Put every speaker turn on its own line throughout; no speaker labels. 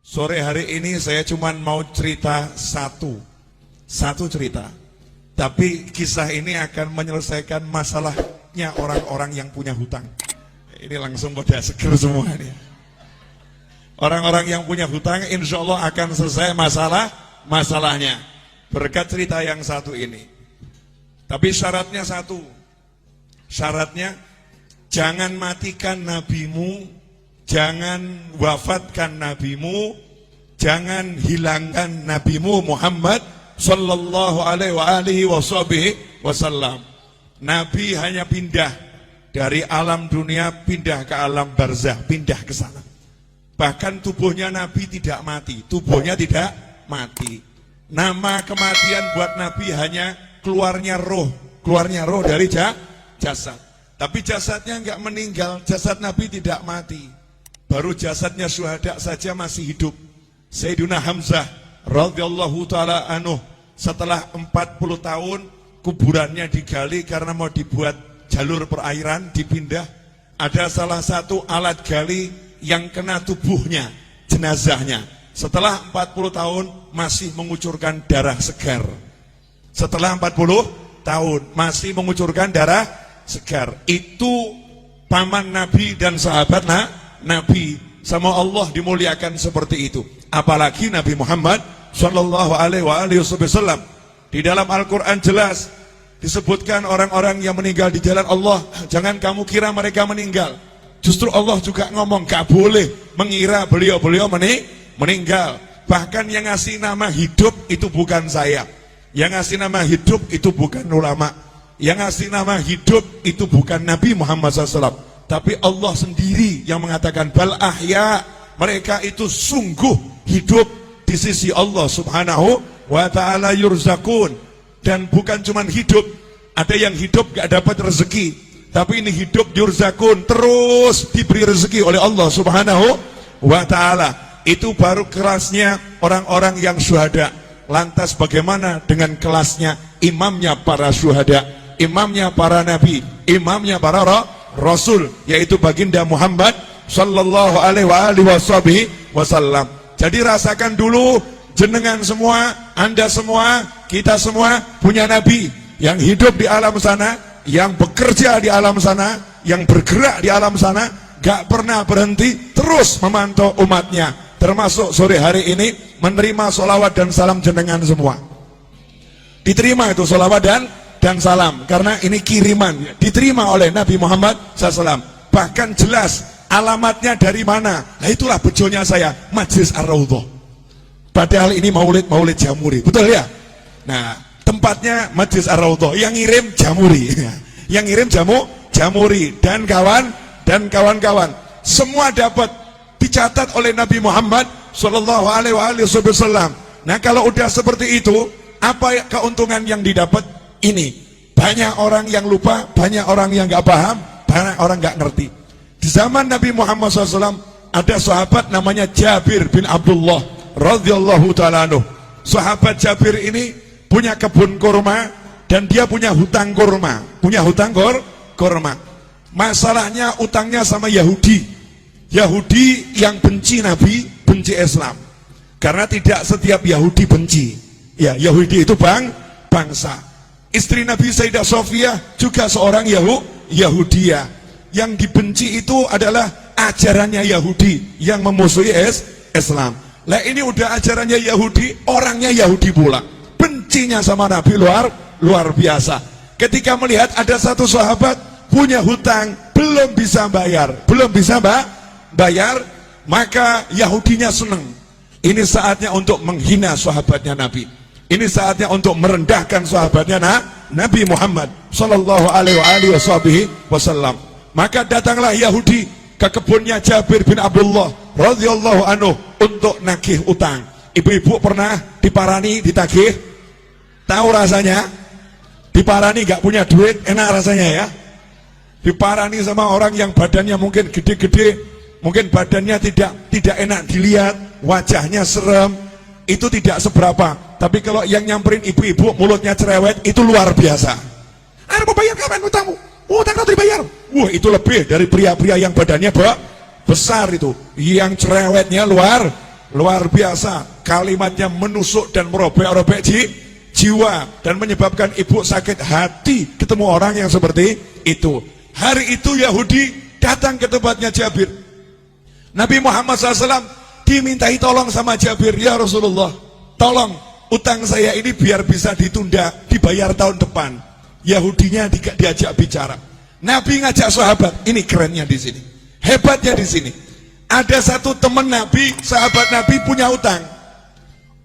Sore hari ini saya cuma mau cerita satu cerita. Tapi kisah ini akan menyelesaikan masalahnya orang-orang yang punya hutang. Ini langsung pada seger semua ini. Orang-orang yang punya hutang insya Allah akan selesai masalahnya. Berkat cerita yang satu ini. Tapi syaratnya satu. Syaratnya jangan matikan nabimu, jangan wafatkan nabimu, jangan hilangkan nabimu Muhammad sallallahu alaihi wasallam. Nabi hanya pindah dari alam dunia, pindah ke alam barzah, pindah ke sana. Bahkan tubuhnya Nabi tidak mati, tubuhnya tidak mati. Nama kematian buat Nabi hanya keluarnya roh dari jasad. Tapi jasadnya enggak meninggal, jasad Nabi tidak mati. Baru jasadnya syuhada saja masih hidup. Sayyidina Hamzah radhiyallahu taala anhu setelah 40 tahun kuburannya digali karena mau dibuat jalur perairan, dipindah. Ada salah satu alat gali yang kena tubuhnya, jenazahnya. Setelah 40 tahun masih mengucurkan darah segar. Setelah 40 tahun masih mengucurkan darah segar. Itu paman Nabi dan sahabat Nabi. Sama Allah dimuliakan seperti itu. Apalagi Nabi Muhammad sallallahu alaihi wasallam. Di dalam Al-Quran jelas disebutkan orang-orang yang meninggal di jalan Allah, jangan kamu kira mereka meninggal. Justru Allah juga ngomong gak boleh mengira beliau-beliau meninggal. Bahkan yang ngasih nama hidup itu bukan saya. Yang ngasih nama hidup itu bukan ulama. Yang ngasih nama hidup itu bukan Nabi Muhammad SAW. Tapi Allah sendiri yang mengatakan bal ahya, mereka itu sungguh hidup di sisi Allah subhanahu wa ta'ala yurzakun. Dan bukan cuma hidup, ada yang hidup gak dapat rezeki, tapi ini hidup yurzakun, terus diberi rezeki oleh Allah subhanahu wa ta'ala. Itu baru kelasnya orang-orang yang syuhada. Lantas bagaimana dengan kelasnya imamnya para syuhada, imamnya para nabi, imamnya para rasul, yaitu baginda Muhammad sallallahu alaihi wasallam. Jadi rasakan dulu, jenengan semua, anda semua, kita semua punya nabi yang hidup di alam sana, yang bekerja di alam sana, yang bergerak di alam sana, gak pernah berhenti, terus memantau umatnya. Termasuk sore hari ini menerima sholawat dan salam jenengan semua. Diterima itu sholawat dan salam, karena ini kiriman, diterima oleh Nabi Muhammad SAW. Bahkan jelas alamatnya dari mana. Nah itulah bejonya saya, Majlis Ar-Raudhah. Padahal ini maulid Jamuri, betul ya? Nah tempatnya Majlis Ar-Raudhah, yang ngirim Jamuri, yang ngirim Jamuri dan kawan-kawan semua dapat dicatat oleh Nabi Muhammad sallallahu alaihi wasallam. Nah kalau udah seperti itu, apa keuntungan yang didapat? Ini banyak orang yang lupa, banyak orang yang nggak paham, banyak orang nggak ngerti. Di zaman Nabi Muhammad SAW ada sahabat namanya Jabir bin Abdullah radhiyallahu taala anhu. Sahabat Jabir ini punya kebun kurma dan dia punya hutang kurma, kurma. Masalahnya utangnya sama Yahudi yang benci Nabi, benci Islam. Karena tidak setiap Yahudi benci. Ya, Yahudi itu bangsa. Istri Nabi Sayyidah Sofia juga seorang Yahudiyah. Yang dibenci itu adalah ajarannya Yahudi yang memusuhi Islam. Lah ini udah ajarannya Yahudi, orangnya Yahudi pula. Bencinya sama Nabi luar biasa. Ketika melihat ada satu sahabat punya hutang, belum bisa bayar, maka Yahudinya senang. Ini saatnya untuk menghina sahabatnya Nabi. Ini saatnya untuk merendahkan sahabatnya Nabi Muhammad sallallahu alaihi wasallam. Maka datanglah Yahudi ke kebunnya Jabir bin Abdullah radhiyallahu anhu untuk nagih utang. Ibu-ibu pernah diparani, ditagih? Tahu rasanya? Diparani gak punya duit, enak rasanya ya? Diparani sama orang yang badannya mungkin gede-gede, mungkin badannya tidak enak dilihat, wajahnya serem, itu tidak seberapa. Tapi kalau yang nyamperin ibu-ibu mulutnya cerewet, itu luar biasa. Ayo mau bayar kapan utangmu? Utang kau dibayar. Wah itu lebih dari pria-pria yang badannya besar itu, yang cerewetnya luar luar biasa, kalimatnya menusuk dan merobek-robek jiwa dan menyebabkan ibu sakit hati ketemu orang yang seperti itu. Hari itu Yahudi datang ke tempatnya Jabir. Nabi Muhammad SAW dimintai tolong sama Jabir, ya Rasulullah, tolong utang saya ini biar bisa ditunda, dibayar tahun depan. Yahudinya diajak bicara. Nabi ngajak sahabat, ini kerennya di sini, hebatnya di sini. Ada satu teman Nabi, sahabat Nabi punya utang.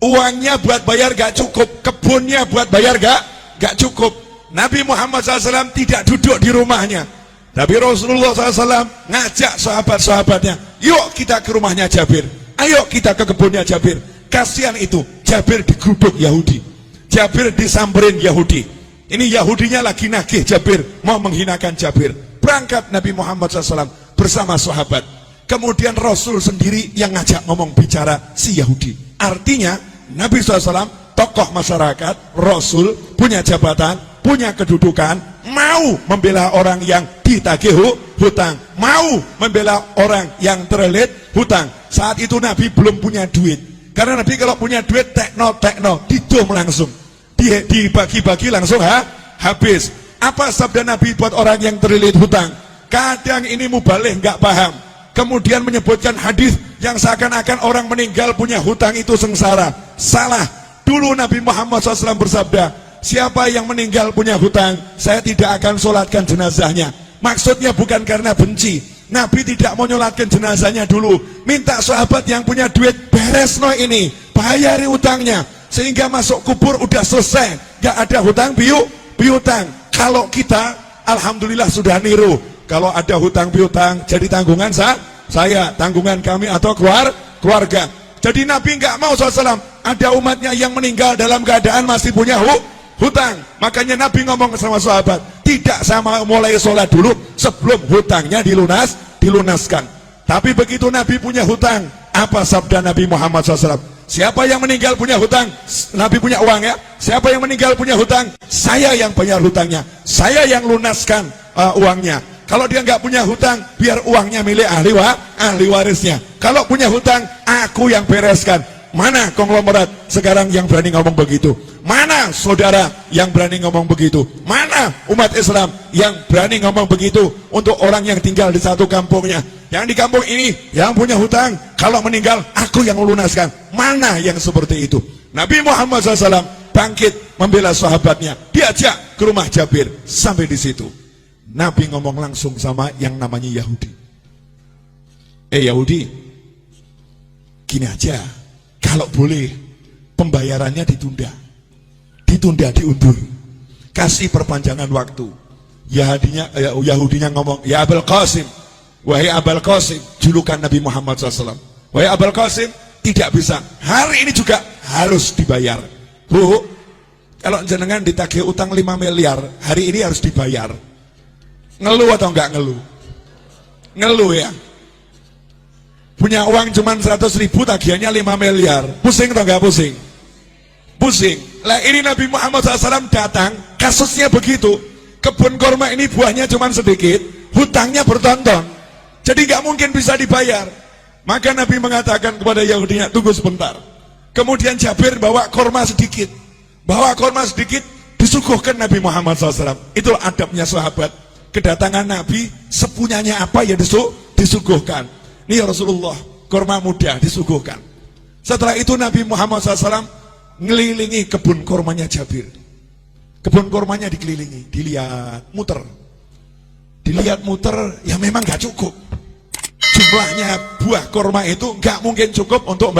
Uangnya buat bayar gak cukup, kebunnya buat bayar gak cukup. Nabi Muhammad SAW tidak duduk di rumahnya, tapi Rasulullah SAW ngajak sahabat-sahabatnya, yuk kita ke rumahnya Jabir, ayo kita ke kebunnya Jabir. Kasihan itu, Jabir digeruduk Yahudi, Jabir disamperin Yahudi. Ini Yahudinya lagi nagih Jabir, mau menghinakan Jabir. Berangkat Nabi Muhammad SAW bersama sahabat. Kemudian Rasul sendiri yang ngajak ngomong bicara si Yahudi. Artinya Nabi SAW tokoh masyarakat, Rasul punya jabatan, punya kedudukan, mau membela orang yang ditagih hutang, mau membela orang yang terlilit hutang. Saat itu Nabi belum punya duit, karena Nabi kalau punya duit tekno didom langsung, dibagi-bagi langsung habis. Apa sabda Nabi buat orang yang terlilit hutang? Kadang ini mubalih nggak paham, kemudian menyebutkan hadis yang seakan-akan orang meninggal punya hutang itu sengsara. Salah. Dulu Nabi Muhammad SAW bersabda, siapa yang meninggal punya hutang, saya tidak akan sholatkan jenazahnya. Maksudnya bukan karena benci, Nabi tidak mau nyolatkan jenazahnya dulu, minta sahabat yang punya duit, beres no ini, bayari hutangnya, sehingga masuk kubur udah selesai, gak ada hutang piutang. Kalau kita alhamdulillah sudah niru, kalau ada hutang piutang jadi tanggungan saya, tanggungan kami atau keluarga. Jadi Nabi nggak mau SAW ada umatnya yang meninggal dalam keadaan masih punya hutang. Makanya Nabi ngomong sama sahabat, tidak sama mulai sholat dulu sebelum hutangnya dilunaskan. Tapi begitu Nabi punya hutang, apa sabda Nabi Muhammad SAW? Siapa yang meninggal punya hutang, Nabi punya uang ya, siapa yang meninggal punya hutang, saya yang bayar hutangnya, saya yang lunaskan uangnya. Kalau dia nggak punya hutang, biar uangnya milik ahli warisnya. Kalau punya hutang, aku yang bereskan. Mana konglomerat sekarang yang berani ngomong begitu? Mana saudara yang berani ngomong begitu? Mana umat Islam yang berani ngomong begitu untuk orang yang tinggal di satu kampungnya? Yang di kampung ini yang punya hutang, kalau meninggal aku yang melunaskan. Mana yang seperti itu? Nabi Muhammad SAW bangkit membela sahabatnya, diajak ke rumah Jabir. Sampai di situ Nabi ngomong langsung sama yang namanya Yahudi. Yahudi, gini aja, kalau boleh pembayarannya ditunda, diundur, kasih perpanjangan waktu. Yahudinya ngomong, ya Abul Qasim, wahai Abul Qasim, julukan Nabi Muhammad SAW, wahai Abul Qasim, tidak bisa, hari ini juga harus dibayar. Bu, kalau jenengan ditagih utang 5 miliar, hari ini harus dibayar. Ngeluh atau enggak ngeluh? Ngeluh ya. Punya uang cuma 100.000, tagihannya 5 miliar. Pusing atau enggak pusing? Pusing. Lah ini Nabi Muhammad SAW datang, kasusnya begitu. Kebun kurma ini buahnya cuma sedikit, hutangnya bertonton. Jadi enggak mungkin bisa dibayar. Maka Nabi mengatakan kepada Yahudinya, tunggu sebentar. Kemudian Jabir bawa kurma sedikit. Disuguhkan Nabi Muhammad SAW. Itulah adabnya sahabat. Kedatangan Nabi, sepunyanya apa ya disuguhkan. Ini ya Rasulullah, kurma muda disuguhkan. Setelah itu Nabi Muhammad SAW ngelilingi kebun kurmanya Jabir. Kebun kurmanya dikelilingi, dilihat muter, ya memang gak cukup. Jumlahnya buah kurma itu gak mungkin cukup untuk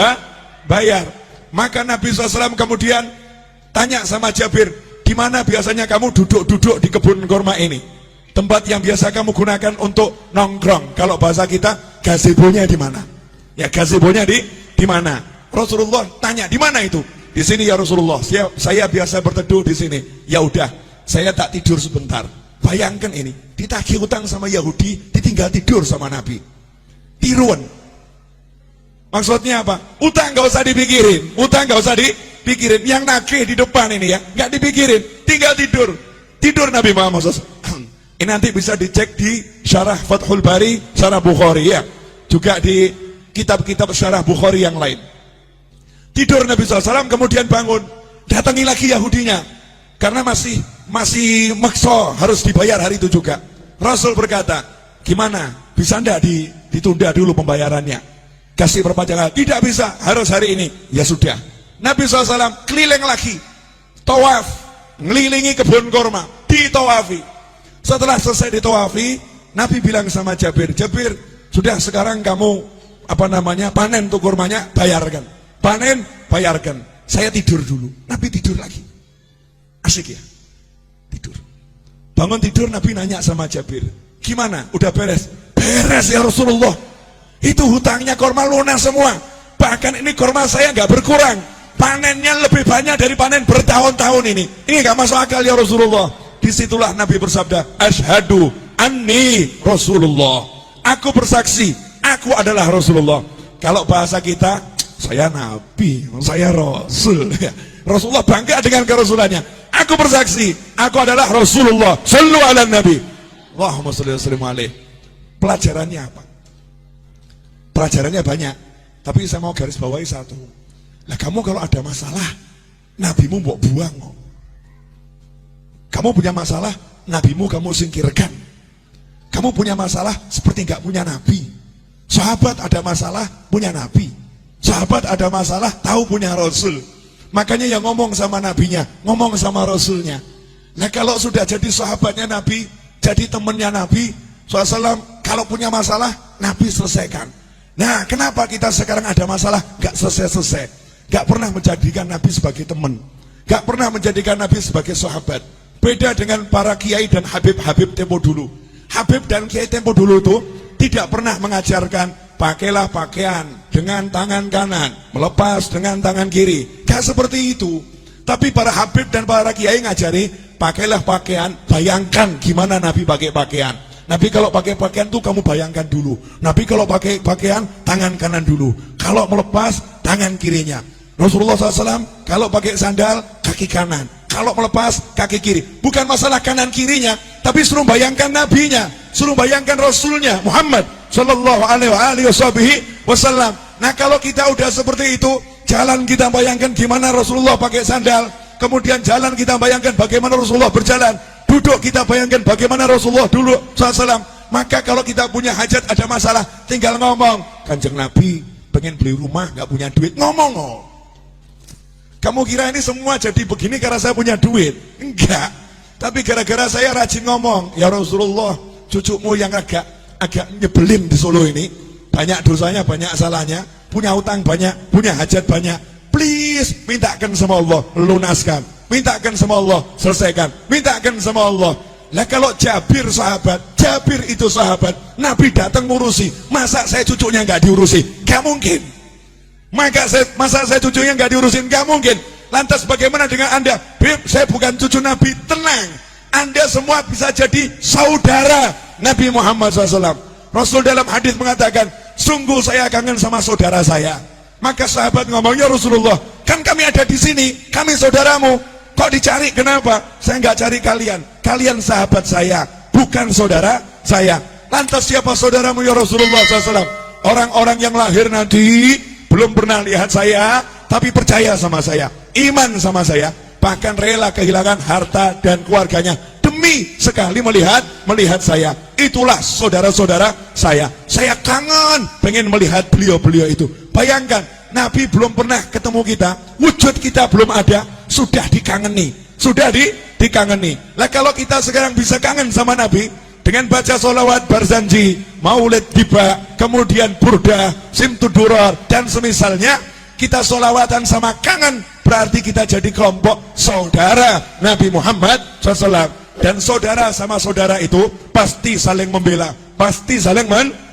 bayar. Maka Nabi SAW kemudian tanya sama Jabir, di mana biasanya kamu duduk-duduk di kebun kurma ini? Tempat yang biasa kamu gunakan untuk nongkrong. Kalau bahasa kita, gazebonya di mana? Ya, gazebonya di mana? Rasulullah tanya, di mana itu? Di sini ya Rasulullah. Saya biasa berteduh di sini. Ya udah, saya tak tidur sebentar. Bayangkan ini, ditagih utang sama Yahudi, ditinggal tidur sama Nabi. Tiruan. Maksudnya apa? Utang gak usah dipikirin. Yang nagih di depan ini ya, gak dipikirin. Tinggal tidur Nabi Muhammad SAW. Ini nanti bisa dicek di Syarah Fathul Bari, Syarah Bukhari ya. Juga di kitab-kitab syarah Bukhari yang lain. Tidur Nabi SAW, kemudian bangun, datangi lagi Yahudinya, karena masih maksa harus dibayar hari itu juga. Rasul berkata, gimana, bisa enggak ditunda dulu pembayarannya, kasih perpanjangan? Tidak bisa, harus hari ini. Ya sudah, Nabi SAW keliling lagi, tawaf, ngelilingi kebun kurma, ditawafi. Setelah selesai ditawafi, Nabi bilang sama Jabir, Jabir, sudah sekarang kamu panen tuh kurmanya, bayarkan. Panen, bayarkan. Saya tidur dulu. Nabi tidur lagi. Asik ya, tidur. Bangun tidur, Nabi nanya sama Jabir, gimana, udah beres? Beres ya Rasulullah, itu hutangnya kurma lunas semua. Bahkan ini kurma saya nggak berkurang, panennya lebih banyak dari panen bertahun-tahun ini nggak masuk akal ya Rasulullah. Disitulah Nabi bersabda, asyhadu anni Rasulullah, aku bersaksi aku adalah Rasulullah. Kalau bahasa kita, saya Nabi, saya Rasul. Rasulullah bangga dengan kerasulannya. Aku bersaksi, aku adalah Rasulullah. Sallu ala Nabi. Allahumma sholli wa sallim alaihi. Pelajarannya apa? Pelajarannya banyak, tapi saya mau garis bawahi satu. Lah kamu kalau ada masalah, nabimu mau buang. Kamu punya masalah, nabimu kamu singkirkan. Kamu punya masalah seperti nggak punya nabi. Sahabat ada masalah, punya nabi. Sahabat ada masalah, tahu punya Rasul. Makanya yang ngomong sama nabinya, ngomong sama Rasulnya. Nah kalau sudah jadi sahabatnya Nabi, jadi temannya Nabi SAW, kalau punya masalah, Nabi selesaikan. Nah kenapa kita sekarang ada masalah, gak selesai-selesai, gak pernah menjadikan Nabi sebagai teman, gak pernah menjadikan Nabi sebagai sahabat. Beda dengan para kiai dan habib-habib tempo dulu. Habib dan kiai tempo dulu itu tidak pernah mengajarkan pakailah pakaian dengan tangan kanan, melepas dengan tangan kiri. Gak seperti itu. Tapi para habib dan para kiai ngajari, pakailah pakaian, bayangkan gimana Nabi pakai pakaian. Nabi kalau pakai pakaian tuh kamu bayangkan dulu. Nabi kalau pakai pakaian, tangan kanan dulu. Kalau melepas, tangan kirinya. Rasulullah SAW kalau pakai sandal, kaki kanan. Kalau melepas, kaki kiri. Bukan masalah kanan kirinya, tapi suruh bayangkan nabinya, suruh bayangkan Rasulnya Muhammad Sallallahu alaihi wasallam. Nah kalau kita udah seperti itu, jalan kita bayangkan gimana Rasulullah pakai sandal, kemudian jalan kita bayangkan bagaimana Rasulullah berjalan, duduk kita bayangkan bagaimana Rasulullah dulu SAW. Maka kalau kita punya hajat, ada masalah, tinggal ngomong, Kanjeng Nabi pengen beli rumah, gak punya duit, ngomong. Kamu kira ini semua jadi begini karena saya punya duit? Enggak. Tapi gara-gara saya rajin ngomong, ya Rasulullah, cucumu yang agak nyebelin di Solo ini, banyak dosanya, banyak salahnya, punya utang banyak, punya hajat banyak, please mintakan sama Allah, lunaskan, mintakan sama Allah, selesaikan, mintakan sama Allah. Lah kalau Jabir itu sahabat, Nabi datang ngurusi, masa saya cucunya nggak diurusi? Gak mungkin. Masa saya cucunya nggak diurusin? Gak mungkin. Lantas bagaimana dengan Anda? Beb, saya bukan cucu Nabi. Tenang, Anda semua bisa jadi saudara Nabi Muhammad SAW. Rasul dalam hadis mengatakan, sungguh saya kangen sama saudara saya. Maka sahabat ngomong, ya Rasulullah, kan kami ada di sini, kami saudaramu, kok dicari? Kenapa? Saya nggak cari kalian, kalian sahabat saya, bukan saudara saya. Lantas siapa saudaramu ya Rasulullah SAW? Orang-orang yang lahir nanti belum pernah lihat saya, tapi percaya sama saya, iman sama saya, bahkan rela kehilangan harta dan keluarganya demi sekali melihat saya. Itulah saudara-saudara saya. Saya kangen pengen melihat beliau-beliau itu. Bayangkan, Nabi belum pernah ketemu kita, wujud kita belum ada, sudah dikangeni, dikangeni. Lah kalau kita sekarang bisa kangen sama Nabi dengan baca sholawat barzanji, maulid tiba, kemudian burda, simtudurar, dan semisalnya, kita sholawatan sama kangen, berarti kita jadi kelompok saudara Nabi Muhammad SAW. Dan saudara sama saudara itu pasti saling membela, pasti saling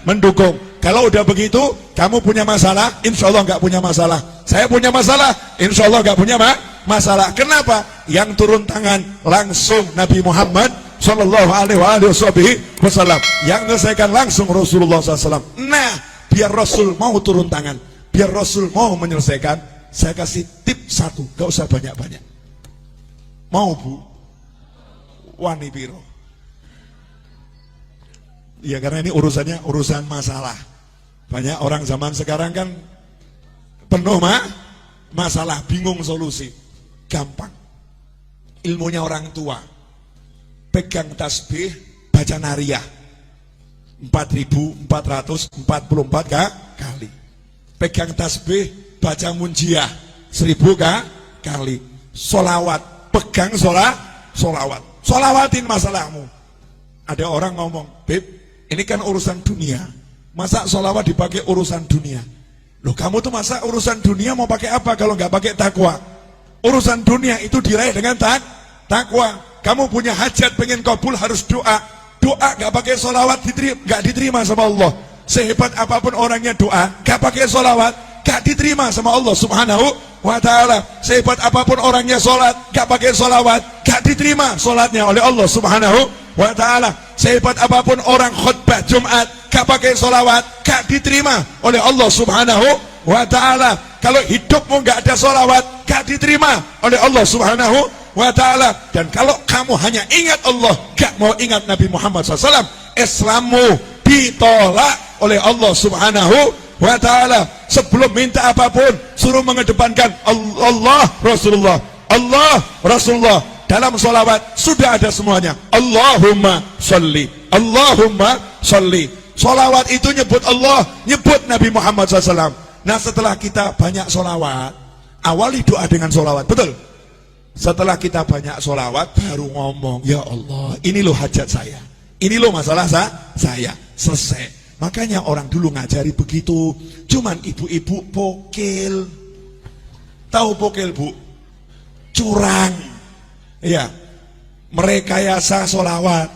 mendukung. Kalau udah begitu, kamu punya masalah, insya Allah nggak punya masalah. Saya punya masalah, insya Allah nggak punya masalah. Kenapa? Yang turun tangan langsung Nabi Muhammad Sallallahu alaihi wasallam, yang menyelesaikan langsung Rasulullah SAW. Nah, biar Rasul mau turun tangan, biar Rasul mau menyelesaikan, saya kasih tip satu, gak usah banyak-banyak. Mau bu? Wani piro? Ya karena ini urusannya urusan masalah. Banyak orang zaman sekarang kan penuh masalah, bingung solusi. Gampang. Ilmunya orang tua. Pegang tasbih, baca nariyah 4.444 kali. Pegang tasbih, baca munjiah 1.000 kali. Solawat, pegang solawat. Solawatin masalahmu. Ada orang ngomong, Beb, ini kan urusan dunia. Masa solawat dipakai urusan dunia? Loh, kamu tuh masa urusan dunia mau pakai apa kalau nggak pakai takwa? Urusan dunia itu diraih dengan takwa. Kamu punya hajat pengen kabul harus doa. Doa nggak pakai solawat nggak diterima sama Allah. Sehebat apapun orangnya doa, nggak pakai solawat nggak diterima sama Allah Subhanahu wa ta'ala. Sehebat apapun orangnya sholat, nggak pakai solawat nggak diterima sholatnya oleh Allah Subhanahu wa ta'ala. Sehebat apapun orang khutbah Jumat, gak pakai solawat, gak diterima oleh Allah Subhanahu wa ta'ala. Kalau hidupmu gak ada solawat, gak diterima oleh Allah Subhanahu wa ta'ala. Dan kalau kamu hanya ingat Allah, gak mau ingat Nabi Muhammad SAW, Islammu ditolak oleh Allah Subhanahu wa ta'ala. Sebelum minta apapun, suruh mengedepankan Allah Rasulullah, Allah Rasulullah. Dalam sholawat sudah ada semuanya. Allahumma sholli, Allahumma sholli. Sholawat itu nyebut Allah, nyebut Nabi Muhammad SAW. Nah, setelah kita banyak sholawat, awali doa dengan sholawat, betul? Setelah kita banyak sholawat, baru ngomong, ya Allah, ini loh hajat saya, ini loh masalah saya, selesai. Makanya orang dulu ngajari begitu. Cuman ibu-ibu pokil. Tahu pokil, Bu? Curang. Ya, merekayasa solawat,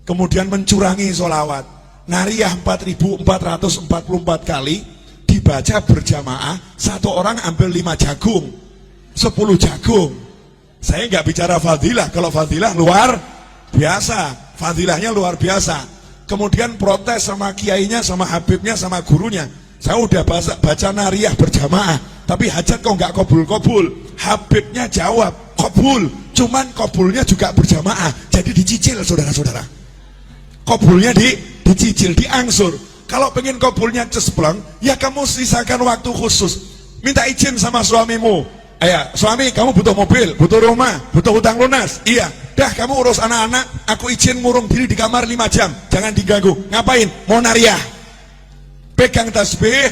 kemudian mencurangi solawat. Nariyah 4.444 kali dibaca berjamaah, satu orang ambil 5 jagung, 10 jagung. Saya nggak bicara fadilah, kalau fadilah luar biasa, fadilahnya luar biasa. Kemudian protes sama kiainya, sama habibnya, sama gurunya. Saya udah baca nariyah berjamaah, tapi hajat kok nggak kabul-kabul. Habibnya jawab, kabul, cuman kabulnya juga berjamaah, jadi dicicil saudara-saudara. Kabulnya dicicil, diangsur. Kalau pengen kabulnya cespleng, ya kamu sisakan waktu khusus. Minta izin sama suamimu. Ya, suami, kamu butuh mobil, butuh rumah, butuh hutang lunas. Iya, dah kamu urus anak-anak, aku izin ngurung diri di kamar 5 jam, jangan diganggu. Ngapain? Mau nariyah. Pegang tasbih,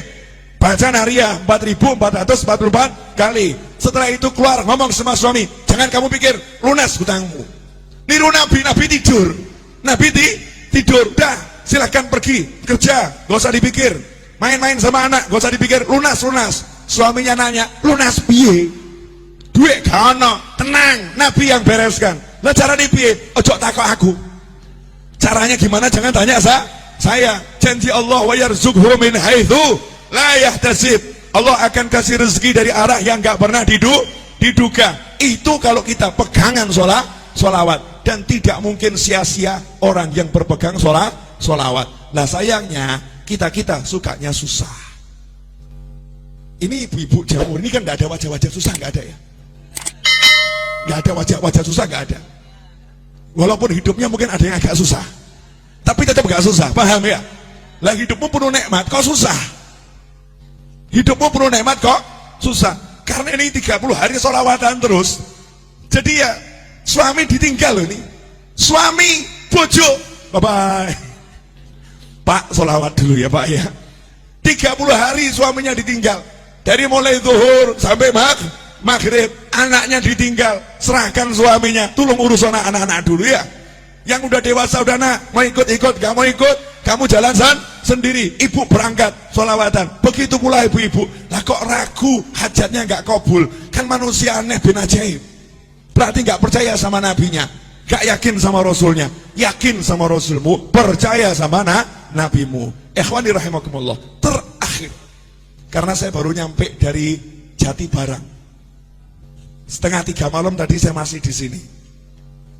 baca nariyah 4.444 kali. Setelah itu keluar ngomong sama suami, jangan kamu pikir lunas hutangmu. Niru Nabi, Nabi tidur. Nabi tidur, dah silahkan pergi kerja, gak usah dipikir. Main-main sama anak, gak usah dipikir, lunas. Suaminya nanya, lunas piye? Duit kono, tenang, Nabi yang bereskan. Lah cara piye? Ojo takok aku. Caranya gimana? Jangan tanya saya. Janji Allah, wa yarzuqhu min haitsu la yahtasib. Allah akan kasih rezeki dari arah yang gak pernah diduga. Itu kalau kita pegangan sholawat. Dan tidak mungkin sia-sia orang yang berpegang sholawat. Nah sayangnya kita sukanya susah. Ini ibu-ibu Jawa ini kan gak ada wajah-wajah susah, gak ada ya. Gak ada wajah-wajah susah, gak ada. Walaupun hidupnya mungkin ada yang agak susah, tapi tetap gak susah, paham ya? Lah hidupmu penuh nikmat, kok susah? Hidupmu penuh nikmat kok susah? Karena ini 30 hari sholawatan terus. Jadi ya suami ditinggal loh ini. Suami, bojo, bye-bye. Pak, sholawat dulu ya Pak ya. 30 hari suaminya ditinggal. Dari mulai zuhur sampai maghrib, anaknya ditinggal. Serahkan suaminya, tolong urus anak-anak dulu ya. Yang udah dewasa udah nak, mau ikut, gak mau ikut, kamu jalan sendiri. Ibu berangkat sholawatan. Begitu pula ibu-ibu. Lah kok ragu, hajatnya gak kabul? Kan manusia aneh bin ajaib. Berarti gak percaya sama nabinya, gak yakin sama rasulnya. Yakin sama rasulmu, percaya sama nabimu. Ikhwani rahimakumullah. Terakhir, karena saya baru nyampe dari Jati Barang, 2:30 malam tadi saya masih di sini.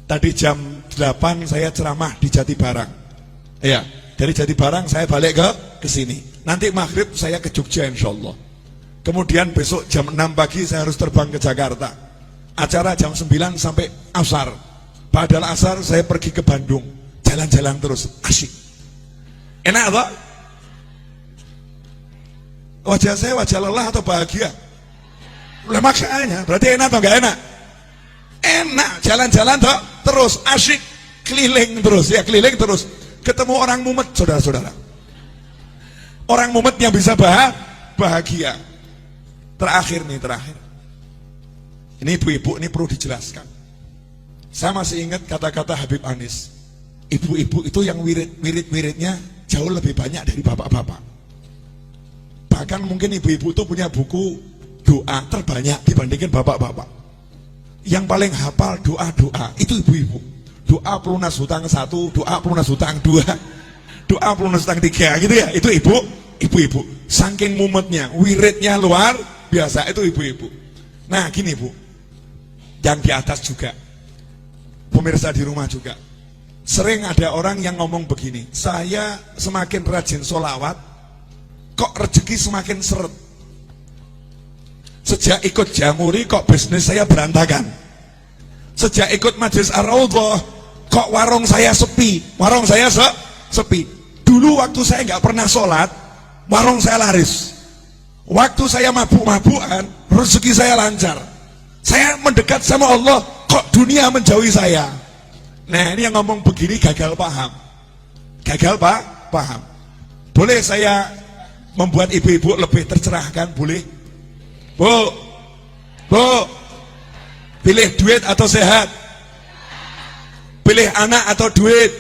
Tadi jam 8 saya ceramah di Jati Barang. Ya, dari Jati Barang saya balik ke sini. Nanti maghrib saya ke Jogja insyaallah. Kemudian besok jam 6 pagi saya harus terbang ke Jakarta. Acara jam 9 sampai asar. Padahal asar saya pergi ke Bandung. Jalan-jalan terus, asyik. Enak toh? Wajah saya wajah lelah atau bahagia? Lah makanya, berarti enak atau enggak enak? Enak, jalan-jalan toh, terus asyik, keliling terus, ya keliling terus. Ketemu orang mumet, saudara-saudara. Orang mumet yang bisa bahagia. Terakhir. Ini ibu-ibu, ini perlu dijelaskan. Saya masih ingat kata-kata Habib Anis. Ibu-ibu itu yang wirid-wiridnya jauh lebih banyak dari bapak-bapak. Bahkan mungkin ibu-ibu itu punya buku doa terbanyak dibandingkan bapak-bapak. Yang paling hafal doa-doa itu ibu-ibu. Doa pelunas hutang 1, doa pelunas hutang 2, doa pelunas hutang 3 gitu ya. Itu ibu-ibu. Saking mumetnya, wiridnya luar biasa, itu ibu-ibu. Nah gini Bu, yang di atas juga, pemirsa di rumah juga, sering ada orang yang ngomong begini, saya semakin rajin sholawat, kok rezeki semakin seret. Sejak ikut Jamuri kok bisnis saya berantakan. Sejak ikut Majelis Ar-Raudhah kok warung saya sepi. Sepi. Dulu waktu saya nggak pernah sholat, warung saya laris. Waktu saya mabuk-mabukan, rezeki saya lancar. Saya mendekat sama Allah, kok dunia menjauhi saya. Nah ini yang ngomong begini gagal paham. Paham. Boleh saya membuat ibu-ibu lebih tercerahkan? Boleh? Bu, pilih duit atau sehat? Pilih anak atau duit?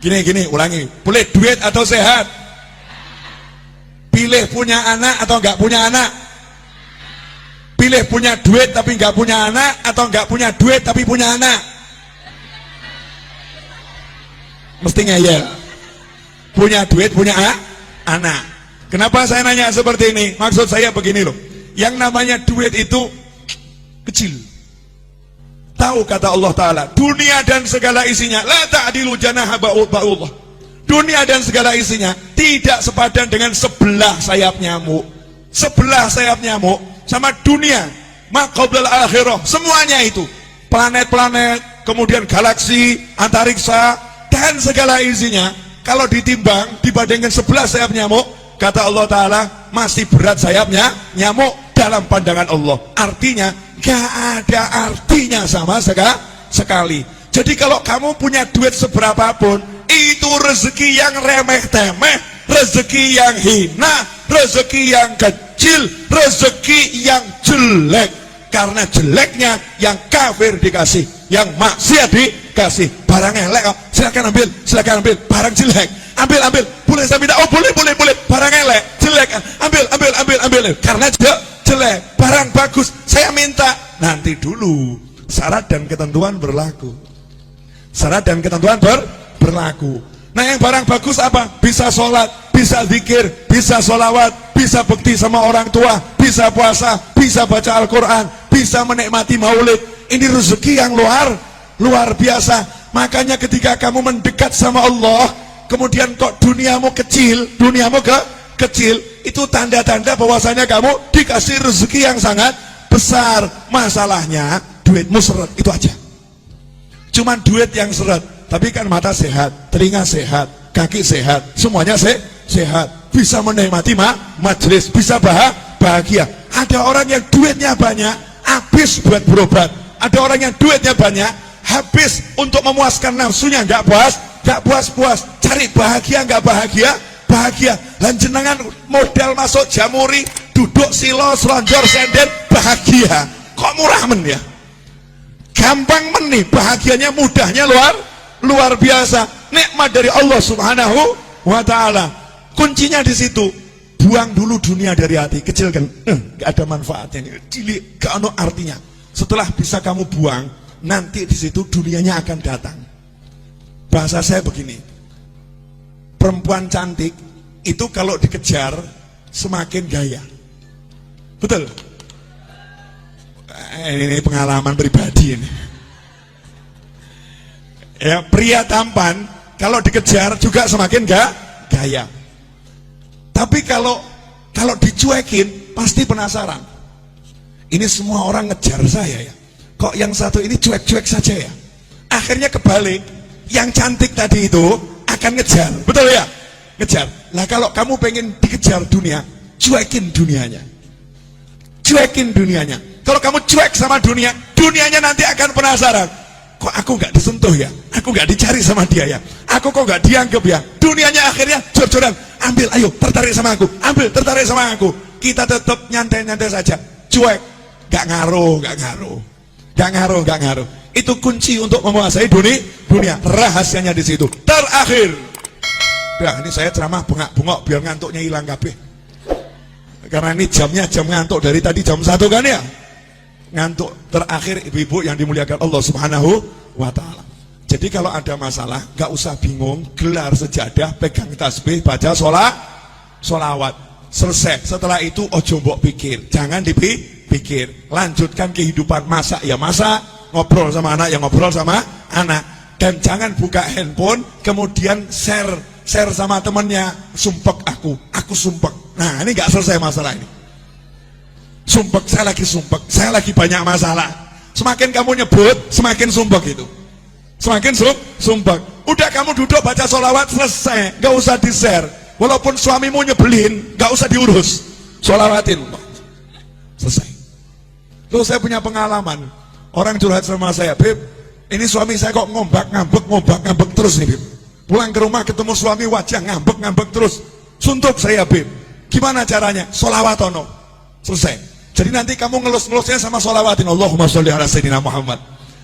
Gini, ulangi. Pilih duit atau sehat? Pilih punya anak atau enggak punya anak? Pilih punya duit tapi enggak punya anak, atau enggak punya duit tapi punya anak? Mesti ngeyel. Punya duit, punya anak. Kenapa saya nanya seperti ini? Maksud saya begini loh. Yang namanya duit itu kecil. Tahu kata Allah Ta'ala, dunia dan segala isinya la ta'dilu janaha ba'ullah. Dunia dan segala isinya tidak sepadan dengan sebelah sayap nyamuk. Sebelah sayap nyamuk sama dunia, maqablal akhirah, semuanya itu. Planet-planet, kemudian galaksi, antariksa, dan segala isinya, kalau ditimbang dibandingkan sebelah sayap nyamuk, kata Allah Ta'ala, masih berat sayapnya nyamuk dalam pandangan Allah. Artinya gak ada artinya sama sekali. Jadi kalau kamu punya duit seberapapun, itu rezeki yang remeh-temeh, rezeki yang hina, rezeki yang kecil, rezeki yang jelek. Karena jeleknya yang kafir dikasih, yang maksiat dikasih. Barang elek, silakan ambil. Barang jelek, ambil. Boleh saya minta? Oh boleh. Barang elek, jelek, ambil. Karena jelek. Barang bagus, saya minta. Nanti dulu, syarat dan ketentuan berlaku. Berlaku. Nah yang barang bagus apa? Bisa sholat, bisa zikir, bisa sholawat, bisa bekti sama orang tua, bisa puasa, bisa baca Al-Quran, bisa menikmati maulid. Ini rezeki yang luar biasa. Makanya ketika kamu mendekat sama Allah, kemudian kok duniamu kecil, itu tanda-tanda bahwasanya kamu dikasih rezeki yang sangat besar. Masalahnya duitmu seret, itu aja. Cuman duit yang seret, tapi kan mata sehat, telinga sehat, kaki sehat, semuanya sehat. Bisa menikmati majelis, bisa bahagia. Ada orang yang duitnya banyak, habis buat berobat. Ada orang yang duitnya banyak, habis untuk memuaskan nafsunya, nggak puas. Cari bahagia, nggak bahagia. Dan jenengan modal masuk Jamuri, duduk silo, selonjor, senden, bahagia. Kok murah men ya? Gampang men nih, bahagianya, mudahnya luar biasa. Nikmat dari Allah Subhanahu wa Ta'ala. Kuncinya di situ. Buang dulu dunia dari hati, kecilkan. Gak ada manfaatnya, cilik, gak ada artinya. Setelah bisa kamu buang, nanti di situ dunianya akan datang. Bahasa saya begini, perempuan cantik itu kalau dikejar semakin gaya. Betul? Ini pengalaman pribadi ini. Ya, pria tampan kalau dikejar juga semakin gaya. Tapi kalau dicuekin pasti penasaran. Ini semua orang ngejar saya ya. Kok yang satu ini cuek-cuek saja ya? Akhirnya kebalik. Yang cantik tadi itu akan ngejar. Betul ya? Kejar. Lah kalau kamu pengen dikejar dunia, cuekin dunianya. Cuekin dunianya. Kalau kamu cuek sama dunia, dunianya nanti akan penasaran. Kok aku nggak disentuh ya? Aku nggak dicari sama dia ya? Aku kok nggak dianggap ya? Dunianya akhirnya jor-joran. Ambil, ayo, tertarik sama aku. Ambil, tertarik sama aku. Kita tetap nyantai-nyantai saja. Cuek. Nggak ngaruh, nggak ngaruh. Nggak ngaruh, nggak ngaruh. Itu kunci untuk menguasai dunia. Rahasianya di situ. Terakhir. Nah, ini saya ceramah bengak-bengok biar ngantuknya hilang kabeh. Karena ini jamnya jam ngantuk dari tadi jam 1 kan ya? Ngantuk. Terakhir ibu-ibu yang dimuliakan Allah Subhanahu wa ta'ala. Jadi kalau ada masalah gak usah bingung, gelar sejadah, pegang tasbih, baca sholawat, selesai. Setelah itu ojo mbok pikir, jangan dipikir, lanjutkan kehidupan. Masak ya masak, ngobrol sama anak ya ngobrol sama anak, dan jangan buka handphone kemudian share sama temennya, sumpek aku sumpek. Nah ini gak selesai masalah ini. Sumpek, saya lagi banyak masalah. Semakin kamu nyebut, semakin sumpek itu. Semakin sumpek. Udah kamu duduk baca sholawat, selesai, gak usah di-share. Walaupun suamimu nyebelin, gak usah diurus, sholawatin. Selesai. Terus saya punya pengalaman, orang curhat sama saya, Beb, ini suami saya kok ngombak-ngambek terus nih, Beb. Pulang ke rumah ketemu suami wajah ngambek terus. Suntuk saya, Beb. Gimana caranya? Sholawatono. Selesai. Jadi nanti kamu ngelus-ngelusnya sama sholawatin. Allahumma sholli ala sayyidina Muhammad.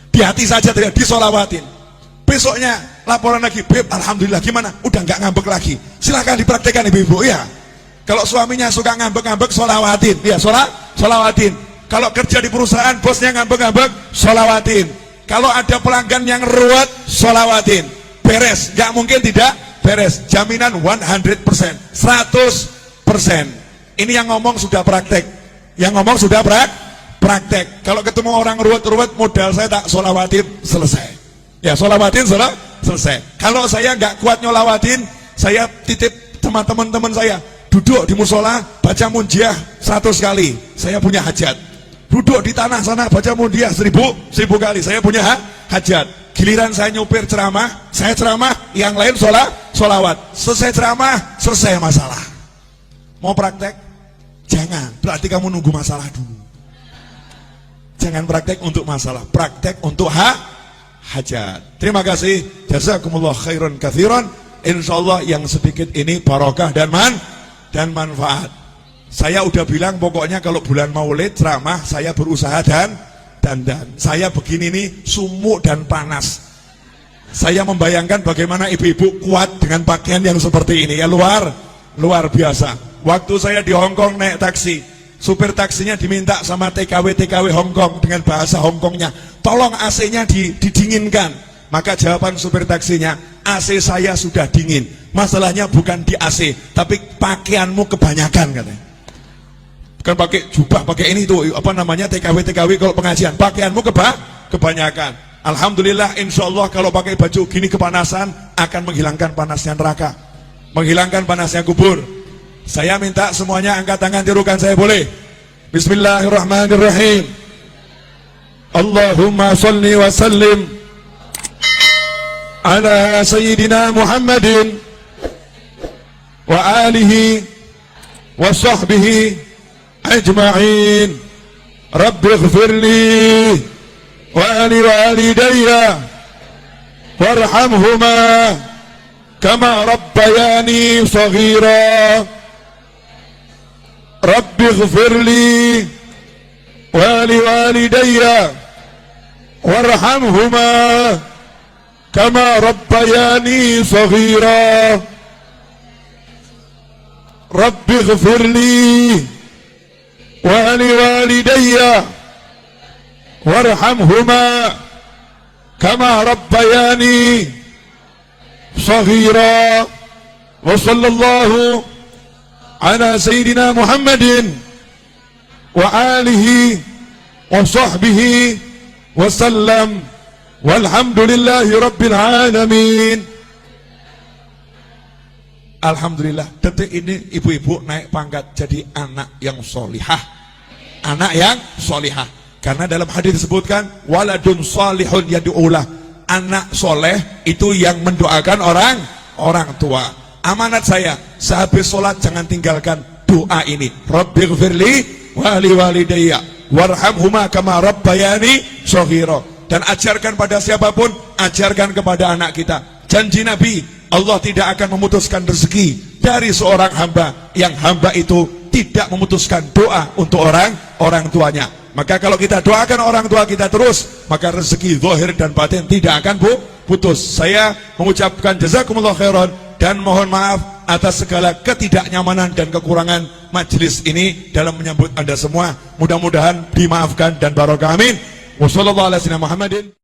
Di hati saja tidak disolawatin. Besoknya laporan lagi, Beb, alhamdulillah gimana? Udah nggak ngambek lagi. Silahkan dipraktekkan ibu-ibu ya. Kalau suaminya suka ngambek-ngambek, sholawatin. Ya, sholawatin. Kalau kerja di perusahaan, bosnya ngambek-ngambek, sholawatin. Kalau ada pelanggan yang ruwet, sholawatin. Beres, nggak mungkin tidak beres. Jaminan 100%, 100%. Ini yang ngomong sudah praktek. Yang ngomong sudah praktek. Kalau ketemu orang ruwet-ruwet, modal saya tak sholawatin, selesai. Ya, sholawatin selesai. Kalau saya nggak kuat nyolawatin, saya titip sama teman-teman saya, duduk di musola, baca munjiah 100 kali, saya punya hajat. Duduk di tanah sana, baca munjiah 1000 kali, saya punya hajat. Giliran saya nyupir ceramah, saya ceramah, yang lain sholawat. Selesai ceramah, selesai masalah. Mau praktek? Jangan, berarti kamu nunggu masalah dulu. Jangan praktek untuk masalah, praktek untuk hajat. Terima kasih, jazakumullah khairan katsiran. Insyaallah yang sedikit ini barokah dan manfaat. Saya udah bilang pokoknya kalau bulan Maulid ceramah saya berusaha dan saya begini nih sumuk dan panas. Saya membayangkan bagaimana ibu-ibu kuat dengan pakaian yang seperti ini ya, luar biasa. Waktu saya di Hongkong naik taksi, supir taksinya diminta sama TKW Hongkong dengan bahasa Hongkongnya, tolong AC-nya didinginkan. Maka jawaban supir taksinya, AC saya sudah dingin. Masalahnya bukan di AC, tapi pakaianmu kebanyakan katanya. Bukan pakai jubah, pakai ini tuh apa namanya TKW kalau pengajian, pakaianmu kebanyakan. Alhamdulillah, insya Allah kalau pakai baju gini kepanasan akan menghilangkan panasnya neraka, menghilangkan panasnya kubur. Saya minta semuanya angkat tangan, tirukan saya boleh? Bismillahirrahmanirrahim. Allahumma sholli wa sallim ala sayyidina Muhammadin wa alihi wa sahbihi ajma'in. Rabbi ighfirli wa li walidayya warhamhuma kama rabbayani shaghira. Rabbi ighfirli wa li walidayya warhamhuma kama rabbayani shaghira. Rabbi ighfirli wa li walidayya warhamhuma kama rabbayani shaghira. Wa sallallahu ala sayyidina Muhammadin wa alihi wa sahbihi wa sallam walhamdulillahi rabbil alamin. Alhamdulillah, detik ini ibu-ibu naik pangkat jadi anak yang solihah. Anak yang solihah. Karena dalam hadis disebutkan waladun salihun yad'ulah. Anak soleh itu yang mendoakan orang tua. amanat saya, sehabis sholat jangan tinggalkan doa ini. Rabbighfirli wali walidayya warhamhuma kama rabbayani shaghira. Dan ajarkan pada siapapun, ajarkan kepada anak kita. Janji Nabi, Allah tidak akan memutuskan rezeki dari seorang hamba yang hamba itu tidak memutuskan doa untuk orang tuanya. Maka kalau kita doakan orang tua kita terus, maka rezeki zahir dan batin tidak akan putus. Saya mengucapkan jazakumullah khairan dan mohon maaf atas segala ketidaknyamanan dan kekurangan majelis ini dalam menyambut Anda semua. Mudah-mudahan dimaafkan dan barokah. Amin. Wassallallahu ala sayyidina Muhammadin.